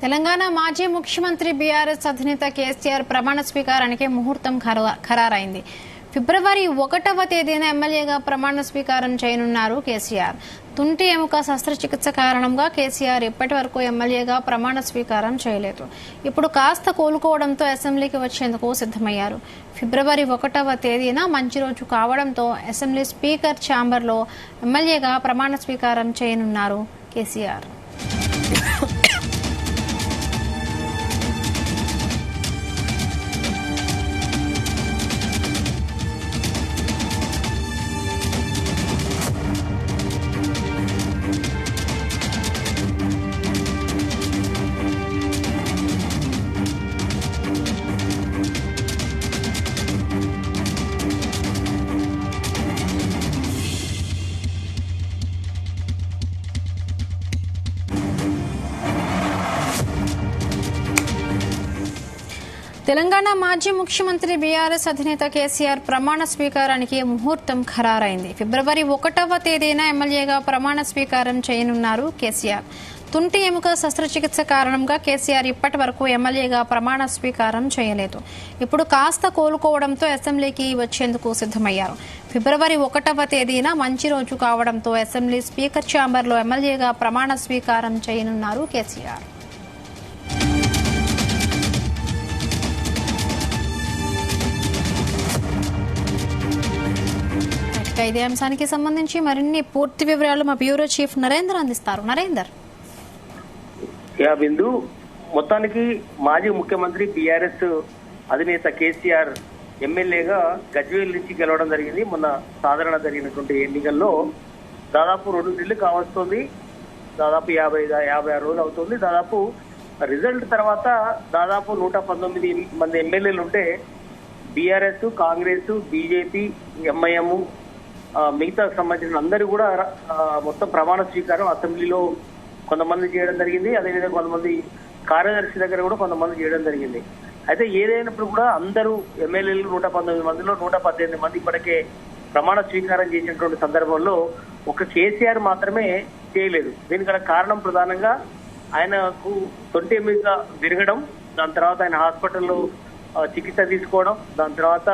తెలంగాణ మాజీ ముఖ్యమంత్రి బీఆర్ఎస్ అధినేత కేసీఆర్ ప్రమాణ స్వీకారానికి ముహూర్తం ఖరారైంది. ఫిబ్రవరి 1వ తేదీన ఎమ్మెల్యేగా ప్రమాణ స్వీకారం చేయనున్నారు కేసీఆర్. తుంటి ఎముక శస్త్రచికిత్స కారణంగా కేసీఆర్ ఇప్పటి వరకు ఎమ్మెల్యేగా ప్రమాణ స్వీకారం చేయలేదు. ఇప్పుడు కాస్త కోలుకోవడంతో అసెంబ్లీకి వచ్చేందుకు సిద్దమయ్యారు. ఫిబ్రవరి 1వ తేదీన మంచి రోజు కావడంతో అసెంబ్లీ స్పీకర్ ఛాంబర్లో ఎమ్మెల్యేగా ప్రమాణ స్వీకారం చేయనున్నారు కేసీఆర్. తెలంగాణ మాజీ ముఖ్యమంత్రి బీఆర్ఎస్ అధినేత కేసీఆర్ ప్రమాణ స్వీకారానికి ముహూర్తం ఖరారైంది. ఫిబ్రవరి 1వ తేదీన ఎమ్మెల్యేగా ప్రమాణ స్వీకారం చేయనున్నారు కేసీఆర్. తుంటి ఎముక శస్త్రచికిత్స కారణంగా కేసీఆర్ ఇప్పటి వరకు ఎమ్మెల్యేగా ప్రమాణ స్వీకారం చేయలేదు. ఇప్పుడు కాస్త కోలుకోవడంతో అసెంబ్లీకి వచ్చేందుకు సిద్దమయ్యారు. ఫిబ్రవరి 1వ తేదీన మంచి రోజు కావడంతో అసెంబ్లీ స్పీకర్ ఛాంబర్లో ఎమ్మెల్యేగా ప్రమాణ స్వీకారం చేయనున్నారు కేసీఆర్. ఇదే అంశానికి సంబంధించి మరిన్ని పూర్తి వివరాలు మా బ్యూరో చీఫ్ నరేందర్ అందిస్తారు. నరేందర్. బిందు, మొత్తానికి మాజీ ముఖ్యమంత్రి బీఆర్ఎస్ అధినేత కేసీఆర్ ఎమ్మెల్యేగా గజ్వేల్ నుంచి గెలవడం జరిగింది. మొన్న సాధారణ జరిగినటువంటి ఎన్నికల్లో దాదాపు 2 నెలలు కావస్తుంది. దాదాపు 56 రోజులు అవుతుంది. దాదాపు రిజల్ట్ తర్వాత దాదాపు 119 మంది ఎమ్మెల్యేలు ఉంటే బీఆర్ఎస్, కాంగ్రెస్, బీజేపీ, ఎంఐఎం మిగతా సంబంధించిన అందరూ కూడా మొత్తం ప్రమాణ స్వీకారం అసెంబ్లీలో కొంతమంది చేయడం జరిగింది. అదేవిధంగా కొంతమంది కార్యదర్శి దగ్గర కూడా కొంతమంది చేయడం జరిగింది. అయితే ఏదైనప్పుడు కూడా అందరూ ఎమ్మెల్యేలు 119 మందిలో 118 మంది ఇప్పటికే ప్రమాణ స్వీకారం చేసినటువంటి సందర్భంలో ఒక కేసీఆర్ మాత్రమే చేయలేదు. దీనికి కారణం ప్రధానంగా ఆయనకు తొంటి ఎముక విరగడం, దాని తర్వాత ఆయన హాస్పిటల్లో చికిత్స తీసుకోవడం, దాని తర్వాత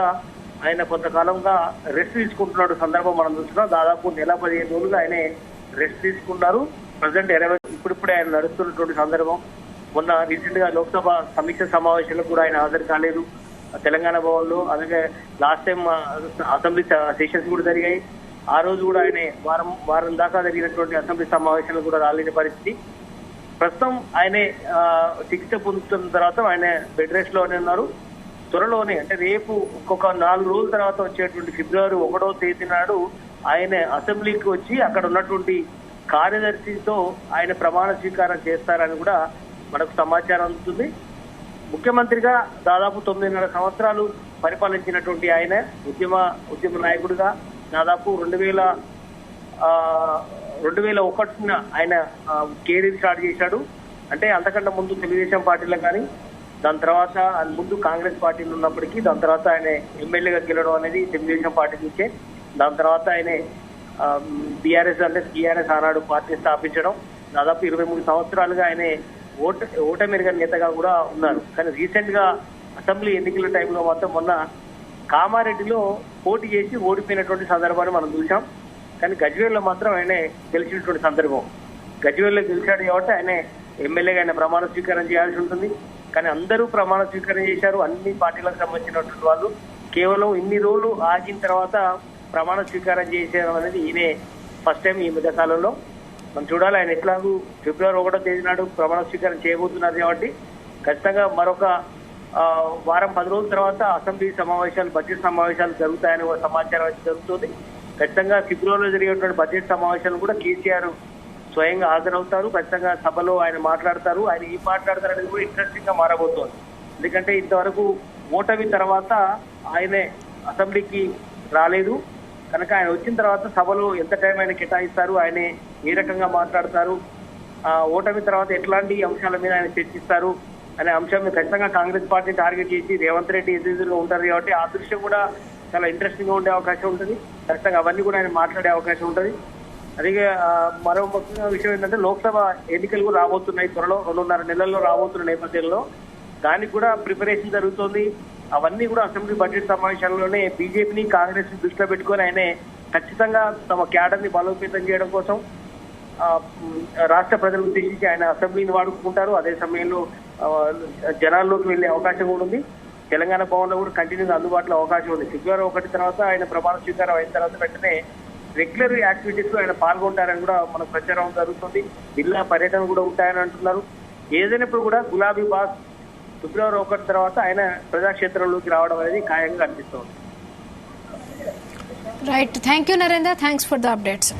ఆయన కొంతకాలంగా రెస్ట్ తీసుకుంటున్న సందర్భం మనం చూస్తున్నాం. దాదాపు నెల 15 రోజులుగా ఆయన రెస్ట్ తీసుకున్నారు. ప్రజెంట్ ఇప్పుడిప్పుడే ఆయన నడుస్తున్నటువంటి సందర్భం. మొన్న రీసెంట్ గా లోక్సభ సమీక్ష సమావేశాలకు కూడా ఆయన హాజరు కాలేదు తెలంగాణ భవన్ లో. అలాగే లాస్ట్ టైం అసెంబ్లీ సెషన్స్ కూడా జరిగాయి. ఆ రోజు కూడా ఆయన వారం దాకా జరిగినటువంటి అసెంబ్లీ సమావేశాలకు కూడా రాలేని పరిస్థితి. ప్రస్తుతం ఆయన చికిత్స పొందుతున్న తర్వాత ఆయన బెడ్ రెస్ట్ లోనే ఉన్నారు. త్వరలోనే అంటే రేపు ఒక్కొక్క 4 రోజుల తర్వాత వచ్చేటువంటి ఫిబ్రవరి 1వ తేదీ నాడు ఆయన అసెంబ్లీకి వచ్చి అక్కడ ఉన్నటువంటి కార్యదర్శితో ఆయన ప్రమాణ స్వీకారం చేస్తారని కూడా మనకు సమాచారం అందుతుంది. ముఖ్యమంత్రిగా దాదాపు 9.5 సంవత్సరాలు పరిపాలించినటువంటి ఆయన ఉద్యమ నాయకుడిగా దాదాపు 2001 ఆయన కెరీర్ స్టార్ట్ చేశాడు. అంటే అంతకంటే ముందు తెలుగుదేశం పార్టీలో కానీ, దాని తర్వాత ముందు కాంగ్రెస్ పార్టీలో ఉన్నప్పటికీ, దాని తర్వాత ఆయన ఎమ్మెల్యేగా గెలవడం అనేది తెలుగుదేశం పార్టీ నుంచే. దాని తర్వాత ఆయన టీఆర్ఎస్ ఆనాడు పార్టీ స్థాపించడం. దాదాపు 23 సంవత్సరాలుగా ఆయన ఓటమిరగని నేతగా కూడా ఉన్నారు. కానీ రీసెంట్ గా అసెంబ్లీ ఎన్నికల టైంలో మాత్రం మొన్న కామారెడ్డిలో పోటీ చేసి ఓడిపోయినటువంటి సందర్భాన్ని మనం చూసాం. కానీ గజ్వేల్లో మాత్రం ఆయన గెలిచినటువంటి సందర్భం. గజ్వేల్లో గెలిచాడు కాబట్టి ఆయన ఎమ్మెల్యేగా ఆయన ప్రమాణ స్వీకారం చేయాల్సి ఉంటుంది. కానీ అందరూ ప్రమాణ స్వీకారం చేశారు. అన్ని పార్టీలకు సంబంధించినటువంటి వాళ్ళు కేవలం ఇన్ని రోజులు ఆగిన తర్వాత ప్రమాణ స్వీకారం చేసేయడం అనేది ఈయనే ఫస్ట్ టైం ఈ మధ్యకాలంలో. మనం చూడాలి ఆయన ఎట్లాగూ ఫిబ్రవరి 1వ తేదీ నాడు ప్రమాణ స్వీకారం చేయబోతున్నారు కాబట్టి ఖచ్చితంగా మరొక వారం 10 రోజుల తర్వాత అసెంబ్లీ సమావేశాలు, బడ్జెట్ సమావేశాలు జరుగుతాయని సమాచారం జరుగుతుంది. ఖచ్చితంగా ఫిబ్రవరిలో జరిగేటువంటి బడ్జెట్ సమావేశాలు కూడా కేసీఆర్ స్వయంగా హాజరవుతారు. ఖచ్చితంగా సభలో ఆయన మాట్లాడతారు. ఆయన ఏం మాట్లాడతారు అనేది కూడా ఇంట్రెస్టింగ్ గా మారబోతోంది. ఎందుకంటే ఇంతవరకు ఓటమి తర్వాత ఆయనే అసెంబ్లీకి రాలేదు కనుక ఆయన వచ్చిన తర్వాత సభలో ఎంత టైం ఆయన కేటాయిస్తారు, ఆయన ఏ రకంగా మాట్లాడతారు, ఓటమి తర్వాత ఎట్లాంటి అంశాల మీద ఆయన చర్చిస్తారు అనే అంశం ఖచ్చితంగా కాంగ్రెస్ పార్టీ టార్గెట్ చేసి రేవంత్ రెడ్డి ఎదురుగా ఉంటారు కాబట్టి ఆ దృశ్యం కూడా చాలా ఇంట్రెస్టింగ్ గా ఉండే అవకాశం ఉంటుంది. ఖచ్చితంగా అవన్నీ కూడా ఆయన మాట్లాడే అవకాశం ఉంటుంది. అదే మరో ముఖ్యమైన విషయం ఏంటంటే లోక్సభ ఎన్నికలు కూడా రాబోతున్నాయి త్వరలో 2.5 నెలల్లో రాబోతున్న నేపథ్యంలో దానికి కూడా ప్రిపరేషన్ జరుగుతోంది. అవన్నీ కూడా అసెంబ్లీ బడ్జెట్ సమావేశాల్లోనే బీజేపీని కాంగ్రెస్ దృష్టిలో పెట్టుకొని ఆయనే ఖచ్చితంగా తమ క్యాడర్ ని బలోపేతం చేయడం కోసం రాష్ట్ర ప్రజలను ఉద్దేశించి ఆయన అసెంబ్లీని వాడుకుంటారు. అదే సమయంలో జనాల్లోకి వెళ్లే అవకాశం కూడా ఉంది. తెలంగాణ భవన్ లో కూడా కంటిన్యూగా అందుబాటులో అవకాశం ఉంది. ఫిబ్రవరి 1 తర్వాత ఆయన ప్రమాణ స్వీకారం అయిన తర్వాత వెంటనే రెగ్యులర్ యాక్టివిటీస్ లో ఆయన పాల్గొంటారని కూడా మనకు ప్రచారం జరుగుతుంది. జిల్లా పర్యటన కూడా ఉంటాయని అంటున్నారు. ఏదైనప్పుడు కూడా గులాబీ బాస్ ఫిబ్రవరి 1 తర్వాత ఆయన ప్రజాక్షేత్రంలోకి రావడం అనేది ఖాయంగా అనిపిస్తోంది. Right, thank you Narender, thanks for the updates.